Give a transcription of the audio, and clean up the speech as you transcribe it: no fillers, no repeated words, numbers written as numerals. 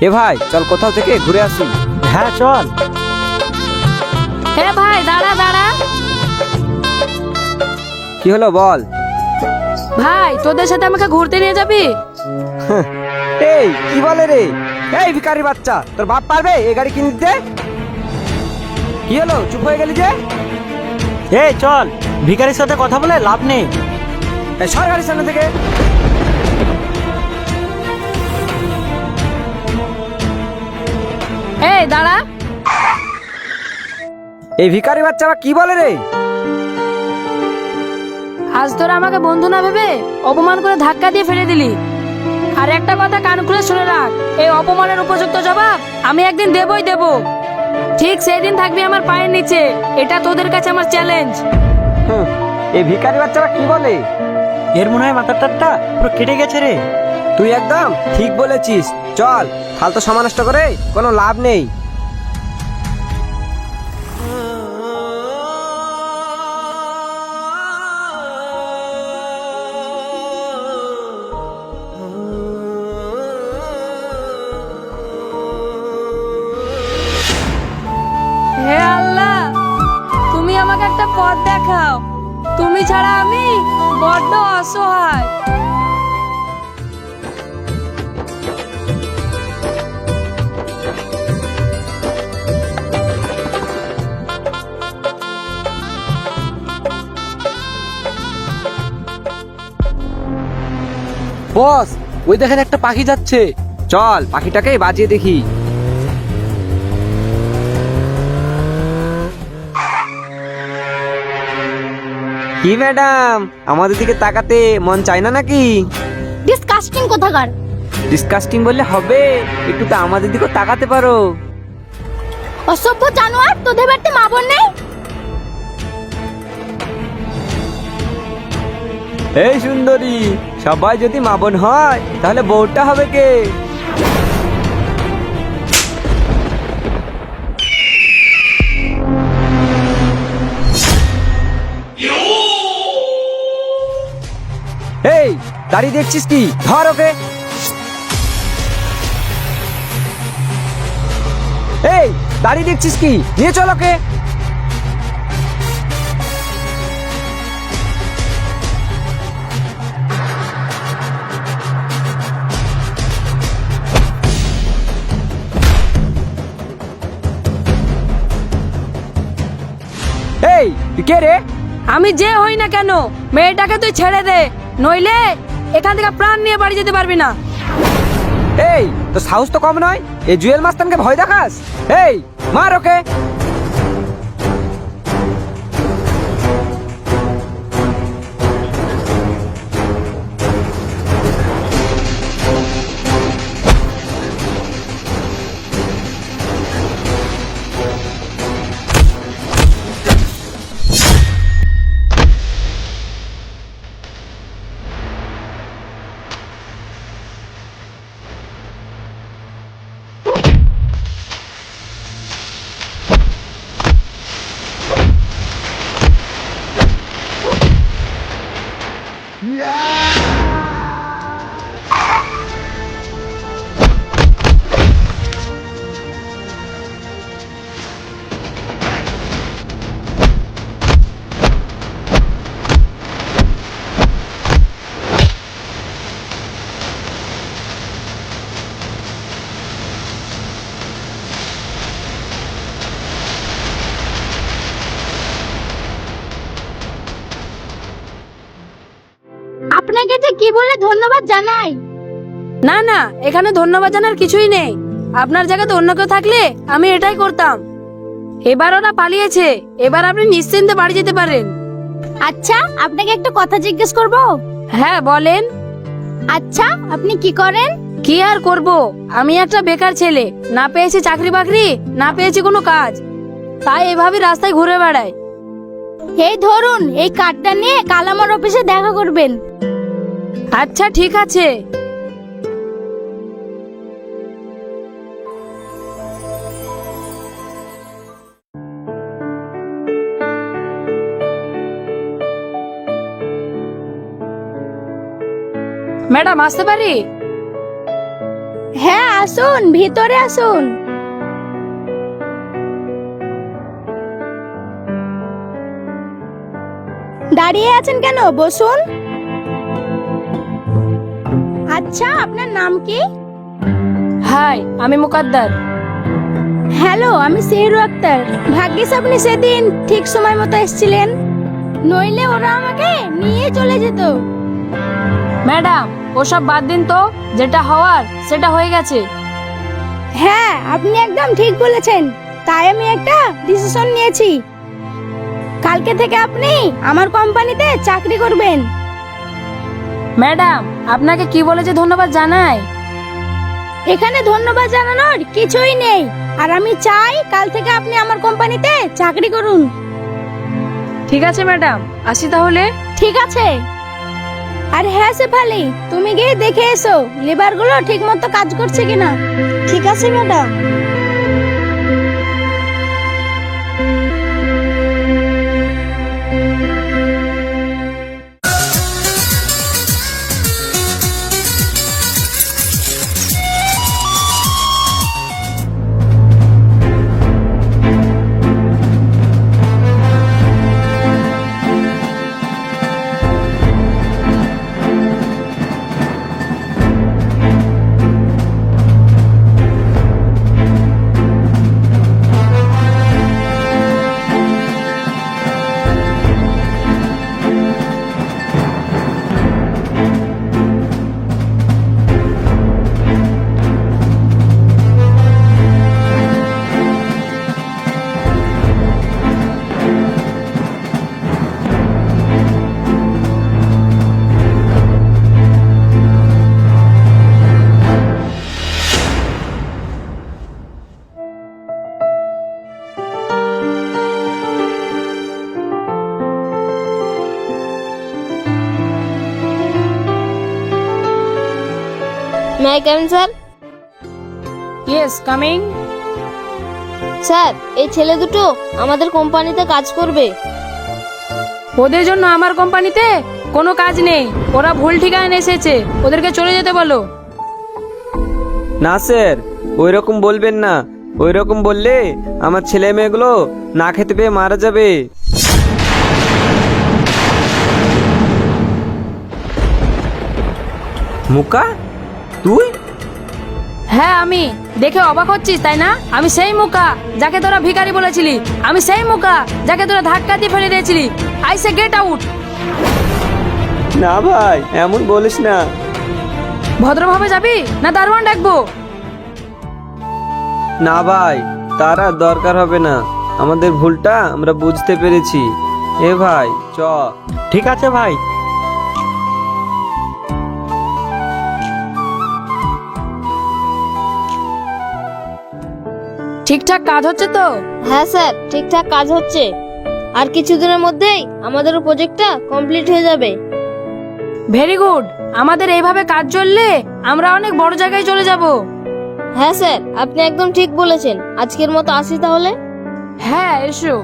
এ ভাই চল কোথাও থেকে ঘুরে আসি। হ্যাঁ চল। হে ভাই দাঁড়া দাঁড়া। কি হলো বল। ভাই তোদের সাথে আমাকে ঘুরতে নিয়ে যাবি? এই কি বলে রে, এই ভিখারি বাচ্চা, তোর বাপ পারবে এই গাড়ি কিনে দিতে? কি হলো চুপ হয়ে গেলি যে? এই চল, ভিখারির সাথে কথা বলে লাভ নেই। এই সর গাড়ির সামনে থেকে। এই দাঁড়া। এই ভিখারি বাচ্চা আবার কি বলে রে? আজ তোরা আমাকে বন্ধু না ভেবে অপমান করে ধাক্কা দিয়ে ফেলে দিলি। আর একটা কথা কান খুলে শুনে রাখ, এই অপমানের উপযুক্ত জবাব আমি একদিন দেবই দেব। ঠিক সেই দিন থাকবি আমার পায়ের নিচে। এটা তোদের কাছে আমার চ্যালেঞ্জ। এই ভিখারি বাচ্চা আবার কি বলে? এর মনে হয় মাথাটা পুরো কেটে গেছে রে। তুই একদম ঠিক বলেছিস। চল, ফালতু সময় নষ্ট করে কোনো লাভ নেই। হে আল্লাহ, তুমি আমাকে একটা পথ দেখাও। তুমি ছাড়া আমি বড্ড অসহায়। বস, ওই দেখেন একটা পাখি যাচ্ছে। চল পাখিটাকে বাজিয়ে দেখি। কি ম্যাডাম, আমাদের দিকে তাকাতে মন চায় না নাকি? ডিসকাস্টিং কোথাকার। ডিসকাস্টিং বললে হবে, একটু তো আমাদের দিকেও তাকাতে পারো। অসভ্য জানোয়ার, তোদের বাড়িতে মা বোন নেই? এই সুন্দরী, সবাই যদি মা বোন হয় তাহলে বউটা হবে কে? এই দাঁড়িয়ে দেখছিস কি? ধর ওকে। এই দাঁড়িয়ে দেখছিস কি? নিয়ে চল ওকে। এই তুই কে রে? আমি যে হই না কেন, মেয়েটাকে তুই ছেড়ে দে, নইলে এখান থেকে প্রাণ নিয়ে বাড়ি যেতে পারবি না। এই তো সাহস তো কম নয়, এই জুয়েল মাস্তানকে ভয় দেখাস? এই মার ওকে। আপনাকে যে কি বলে ধন্যবাদ জানাই। না না, এখানে ধন্যবাদ জানার কিছুই নেই। আপনার জায়গাতে অন্য কেউ থাকলে আমি এটাই করতাম। এবার ওরা পালিয়েছে, এবার আপনি নিশ্চিন্তে বাড়ি যেতে পারেন। আচ্ছা, আপনাকে একটা কথা জিজ্ঞেস করব? হ্যাঁ বলেন। আচ্ছা, আপনি কি করেন? কি আর করব, আমি একটা বেকার ছেলে, না পেয়েছি চাকরি বাকরি, না পেয়েছি কোনো কাজ, তাই এভাবে রাস্তায় ঘুরে বেড়াই। এই ধরুন, এই কার্ডটা নিয়ে কাল আমার অফিসে দেখা করবেন। আচ্ছা ঠিক আছে। ম্যাডাম আসতে পারি? হ্যাঁ আসুন, ভিতরে আসুন। দাঁড়িয়ে আছেন কেন, বসুন। আচ্ছা, আপনার নাম কি? হাই, আমি মুকাদ্দার। হ্যালো, আমি সেহরু আক্তার। ভাগ্যিস আপনি সেদিন ঠিক সময় মতো এসেছিলেন, নইলে ওরা আমাকে নিয়ে চলে যেত। ম্যাডাম, ওসব বাদ দিন তো, যেটা হওয়ার সেটা হয়ে গেছে। হ্যাঁ, আপনি একদম ঠিক বলেছেন। তাই আমি একটা ডিসিশন নিয়েছি। কালকে থেকে আপনি আমার কোম্পানিতে চাকরি করবেন। ম্যাডাম, আপনাকে কি বলেছে ধন্যবাদ জানাই? এখানে ধন্যবাদ জানানোর কিছুই নেই, আর আমি চাই কাল থেকে আপনি আমার কোম্পানিতে চাকরি করুন। ঠিক আছে ম্যাডাম, আসি তাহলে। ঠিক আছে। আর হ্যাঁ শেফালি, তুমি গিয়ে দেখে এসো লেবারগুলো ঠিক মতো কাজ করছে কিনা। ঠিক আছে madam. May I come in sir? Yes, coming. Sir, এই ছেলে দুটো আমাদের কোম্পানিতে কাজ করবে। ওদের জন্য আমার কোম্পানিতে কোনো কাজ নেই। ওরা ভুল ঠিকানায় এসেছে, ওদেরকে চলে যেতে বলো। না স্যার, ওই রকম বলবেন না। ওই রকম বললে আমার ছেলে মেয়েগুলো না খেতে পেয়ে মারা যাবে। মুকা, তুই? হ্যাঁ, আমি। দেখে অবাক হচ্ছিস তাই না? আমি সেই মুকা যাকে তোরা ভিখারি বলেছিলি। আমি সেই মুকা যাকে তোরা ধাক্কা দিয়ে ফেলে দিয়েছিলি। I say get out. না ভাই, এমন বলিস না। ভদ্রভাবে যাবি না দারোয়ান ডাকবো? না ভাই, তার আর দরকার হবে না। আমাদের ভুলটা আমরা বুঝতে পেরেছি। এ ভাই চ। ঠিক আছে ভাই। ঠিকঠাক কাজ হচ্ছে তো? হ্যাঁ স্যার, ঠিকঠাক কাজ হচ্ছে। আর কিছুদিনের মধ্যেই আমাদের প্রজেক্টটা কমপ্লিট হয়ে যাবে। Very good. আমাদের এইভাবে কাজ চললে আমরা অনেক বড় জায়গায় চলে যাব। হ্যাঁ স্যার, আপনি একদম ঠিক বলেছেন। আজকের মতো আসি তাহলে। হ্যাঁ, এসো।